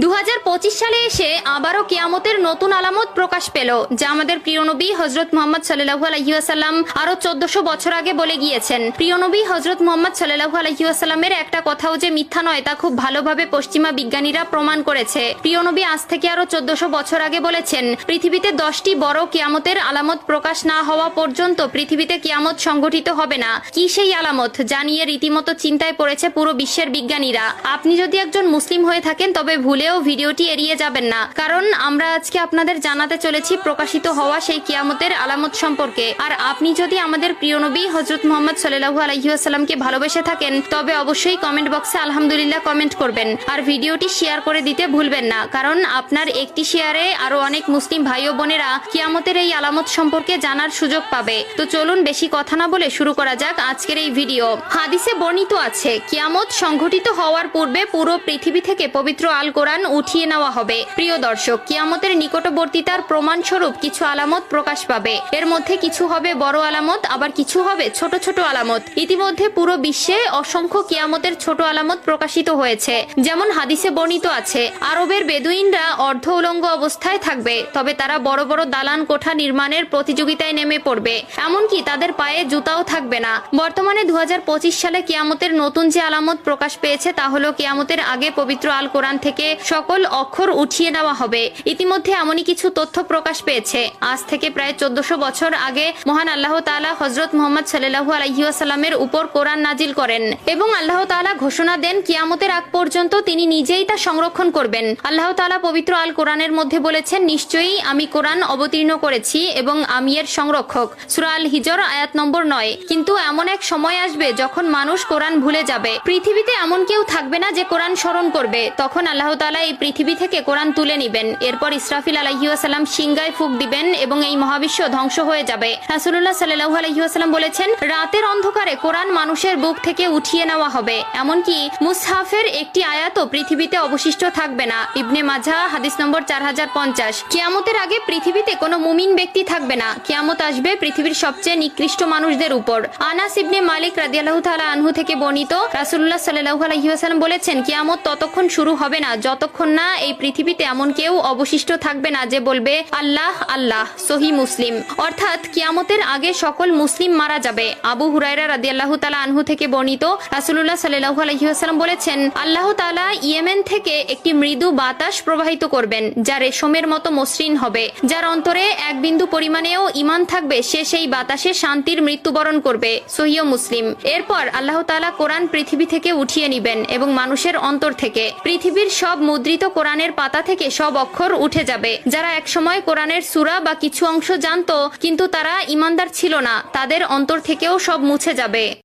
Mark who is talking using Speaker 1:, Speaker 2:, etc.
Speaker 1: 2025 সালে এসে আবারও কিয়ামতের নতুন আলামত প্রকাশ পেল, যা আমাদের প্রিয় নবী হযরত মুহাম্মদ সাল্লাল্লাহু আলাইহি ওয়াসাল্লাম আরো 1400 বছর আগে বলে গিয়েছেন। প্রিয় নবী হযরত মুহাম্মদ সাল্লাল্লাহু আলাইহি ওয়াসাল্লামের একটা কথাও যে মিথ্যা নয় তা খুব ভালোভাবে পশ্চিমা বিজ্ঞানীরা প্রমাণ করেছে। প্রিয় নবী আজ থেকে আরো 1400 বছর আগে বলেছেন, পৃথিবীতে 10টি বড় কিয়ামতের আলামত প্রকাশ না হওয়া পর্যন্ত পৃথিবীতে কিয়ামত সংঘটিত হবে না। কি সেই আলামত জানিয়ে রীতিমতো চিন্তায় পড়েছে পুরো বিশ্বের বিজ্ঞানীরা। আপনি যদি একজন মুসলিম হয়ে থাকেন তবে ভুলেও ভিডিওটি এড়িয়ে যাবেন না, কারণ আমরা আজকে আপনাদের জানাতে চলেছি প্রকাশিত হওয়া সেই কিয়ামতের আলামত সম্পর্কে। আর আপনি যদি আমাদের প্রিয় নবী হযরত মুহাম্মদ সাল্লাল্লাহু আলাইহি ওয়াসাল্লামকে ভালোবেসে থাকেন তবে অবশ্যই কমেন্ট বক্সে আলহামদুলিল্লাহ কমেন্ট করবেন আর ভিডিওটি শেয়ার করে দিতে ভুলবেন না, কারণ আপনার একটি শেয়ারে আরো অনেক মুসলিম ভাই ও বোনেরা কিয়ামতের এই আলামত সম্পর্কে জানার সুযোগ পাবে। তো চলুন বেশি কথা না বলে শুরু করা যাক আজকের এই ভিডিও। হাদিসে বর্ণিত আছে, কিয়ামত সংঘটিত হওয়ার পূর্বে পুরো পৃথিবী থেকে পবিত্র আল কোরআন উঠিয়ে নেওয়া হবে। প্রিয় দর্শক, কিয়ামতের নিকটবর্তীতার প্রমাণস্বরূপ কিছু আলামত প্রকাশ পাবে। এর মধ্যে কিছু হবে বড় আলামত, আবার কিছু হবে ছোট ছোট আলামত। ইতিমধ্যে পুরো বিশ্বে অসংখ্য কিয়ামতের ছোট আলামত প্রকাশিত হয়েছে। যেমন হাদিসে বর্ণিত আছে, আরবের বেদুইনরা অর্ধ উলঙ্গ অবস্থায় থাকবে, তবে তারা বড় বড় দালান কোঠা নির্মাণের প্রতিযোগিতায় নেমে পড়বে, এমনকি তাদের পায়ে জুতাও থাকবে না। বর্তমানে 2025 সালে কিয়ামতের নতুন যে আলামত প্রকাশ পেয়েছে তা হলো কিয়ামতের আগে পবিত্র আল কোরআন থেকে সকল অক্ষর উঠিয়ে নেওয়া হবে। ইতিমধ্যে এমনই কিছু তথ্য প্রকাশ পেয়েছে। আজ থেকে প্রায় 1400 বছর আগে মহান আল্লাহ তাআলা হযরত মুহাম্মদ সাল্লাল্লাহু আলাইহি ওয়াসাল্লামের উপর কোরআন নাজিল করেন এবং আল্লাহ তাআলা ঘোষণা দেন কিয়ামতের আগ পর্যন্ত তিনি নিজেই তা সংরক্ষণ করবেন। আল্লাহ তাআলা পবিত্র আল কোরআনের মধ্যে বলেছেন, নিশ্চয়ই আমি কোরআন অবতীর্ণ করেছি এবং আমি এর সংরক্ষক। সূরা আল হিজর আয়াত নম্বর 9। কিন্তু এমন এক সময় আসবে যখন মানুষ কোরআন ভুলে যাবে। পৃথিবীতে এমন কেউ থাকবে না যে কোরআন স্মরণ করবে। তখন আল্লাহ তাআলা এই পৃথিবী থেকে কোরআন তুলে নিবেন। এরপর ইসরাফিল আলাইহিস সালাম সিংগায় ফুঁক দিবেন এবং এই মহাবিশ্ব ধ্বংস হয়ে যাবে। রাসূলুল্লাহ সাল্লাল্লাহু আলাইহি ওয়াসাল্লাম বলেছেন, রাতের অন্ধকারে কোরআন মানুষের বুক থেকে উঠিয়ে নেওয়া হবে, এমনকি মুসহাফের একটি আয়াতও পৃথিবীতে অবশিষ্ট থাকবে না। ইবনে মাজাহ হাদিস নম্বর 4050। কিয়ামতের আগে পৃথিবীতে কোনো মুমিন ব্যক্তি থাকবে না। কিয়ামত আসবে পৃথিবীর সবচেয়ে নিকৃষ্ট মানুষদের উপর। আনাস ইবনে মালিক রাদিয়াল্লাহু তাআলা আনহু থেকে বর্ণিত, রাসূলুল্লাহ সাল্লাল্লাহু আলাইহি ওয়াসাল্লাম বলেছেন, কিয়ামত ততক্ষণ শুরু হবে না যতক্ষণ না এই পৃথিবীতে এমন কেউ অবশিষ্ট থাকবে না যে বলবে আল্লাহ আল্লাহ। সহিহ মুসলিম। অর্থাৎ কিয়ামতের আগে সকল মুসলিম মারা যাবে। আবু হুরায়রা রাদিয়াল্লাহু তাআলা আনহু থেকে বর্ণিত, রাসূলুল্লাহ সাল্লাল্লাহু আলাইহি ওয়াসাল্লাম বলেছেন, আল্লাহ তাআলা ইয়েমেন থেকে একটি মৃদু বাতাস প্রবাহিত করবেন যা রেশমের মতো মসৃণ হবে। যার অন্তরে এক বিন্দু পরিমাণেও ঈমান থাকবে সে সেই বাতাসে শান্তির মৃত্যুবরণ করবে। সহিহ মুসলিম। এরপর আল্লাহ তাআলা কোরআন পৃথিবী থেকে উঠিয়ে নিবেন এবং মানুষের অন্তর থেকে পৃথিবীর সব মুদ্রিত কোরআনের পাতা থেকে সব অক্ষর উঠে যাবে। যারা একসময় কোরআনের সূরা বা কিছু অংশ জানতো কিন্তু তারা ঈমানদার ছিল না, তাদের অন্তর থেকেও সব মুছে যাবে।